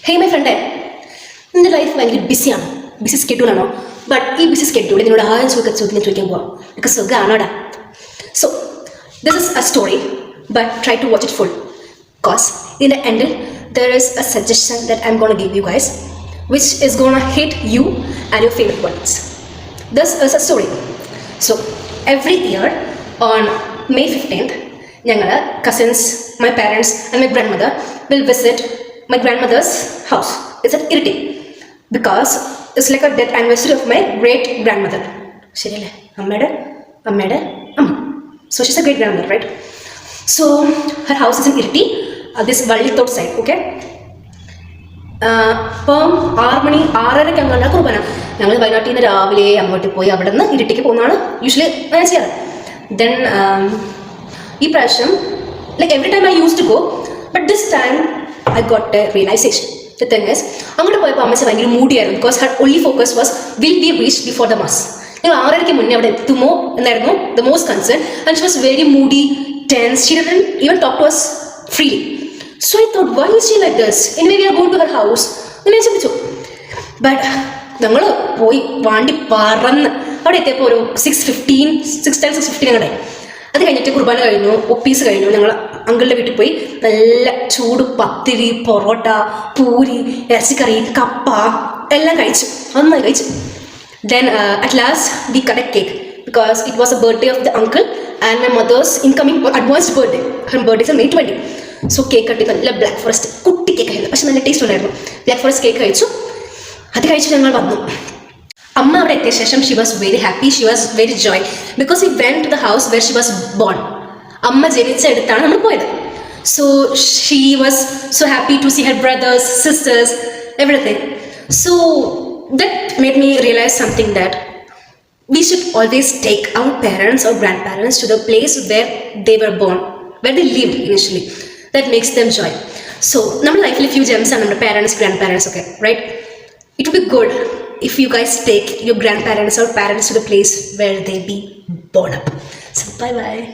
Hey my ഫ്രണ്ടേ, നിന്റെ life ഭയങ്കര ബിസിയാണ്, ബിസി സ്കെഡ്യൂളാണോ? ബട്ട് ഈ ബിസി സ്കെഡ്യൂളിൽ നിന്നോട് ആരും ചോദ്യം ചോദിക്കാൻ പോവാം. ബിക്കോസ് സുഖമാണോടാ. So this is a story, but try to watch it full. Because in the എൻഡിൽ there is a suggestion that I'm going to give you guys, which is going to hit you and your favorite ones. This is a story. So every year on May 15th, ഞങ്ങൾ cousins, my parents and my grandmother will visit my grandmother's house. It's at Iriti because it's like a death anniversary of my great grandmother. ശരിയല്ലേ? അമ്മയുടെ അമ്മ. So she's a great grandmother, right? So her house is in Iriti. This Vallithode side. Okay, അപ്പം 6 മണി 6:30 അങ്ങനെയുള്ള കുർബാന. ഞങ്ങൾ വയനാട്ടിൽ നിന്ന് രാവിലെ അങ്ങോട്ട് പോയി അവിടെ നിന്ന് ഇരിട്ടിക്ക് പോകുന്നതാണ് യൂഷ്വലി അങ്ങനെ ചെയ്യാറ്. ദെൻ ഈ പ്രാവശ്യം like every time I use to go, but this time I got a realization. The thing is, അങ്ങോട്ട് പോയപ്പോൾ അമ്മച്ച ഭയങ്കര മൂഡിയായിരുന്നു. Because her only focus was will be reach before the mass. ഞങ്ങൾ 6:30 മുന്നേ അവിടെ എത്തുമോ എന്നായിരുന്നു the most concern. And she was very moody, tense. She didn't even talk to us freely. So I thought, why is she like this? Anyway, we are going to her house. അങ്ങനെ ചിന്തിച്ചു. But ഞങ്ങൾ പോയി വാണ്ടി പറന്ന് അവിടെ എത്തിയപ്പോൾ ഒരു 6:10 അങ്ങനെ. അത് കഴിഞ്ഞിട്ട് കുർബാന കഴിഞ്ഞു, ഒപ്പീസ് കഴിഞ്ഞു. ഞങ്ങൾ അങ്കിളുടെ വീട്ടിൽ പോയി നല്ല ചൂട് പത്തിരി, പൊറോട്ട, പൂരി, ഇറച്ചിക്കറി, കപ്പ എല്ലാം കഴിച്ചു, നന്നായി കഴിച്ചു. Then at last we cut a cake because it was a birthday of the uncle and my mother's incoming advanced birthday. Her birthday is on May 20. So cake കട്ടി നല്ല ബ്ലാക്ക് ഫോറസ്റ്റ് കുട്ടി കേക്ക് ആയിരുന്നു, പക്ഷെ നല്ല taste ഉണ്ടായിരുന്നു. Black forest cake കഴിച്ചു. അത് കഴിച്ചു ഞങ്ങൾ വന്നു. അമ്മ അവിടെ എത്തിയ ശേഷം she was very happy, she was very joy because we went to the house where she was born. അമ്മ ജനിച്ചെടുത്താണ് നമ്മൾ പോയത്. So she was so happy to see her brothers, sisters, everything. So that made me realise something that we should always take our parents or grandparents to the place where they were born, where they lived initially. That makes them joy. So നമ്മുടെ ലൈഫിൽ few gems ആണ് നമ്മുടെ parents, grandparents ഒക്കെ, right? It would be good if you guys take your grandparents or parents to the place where they be born up. So bye bye.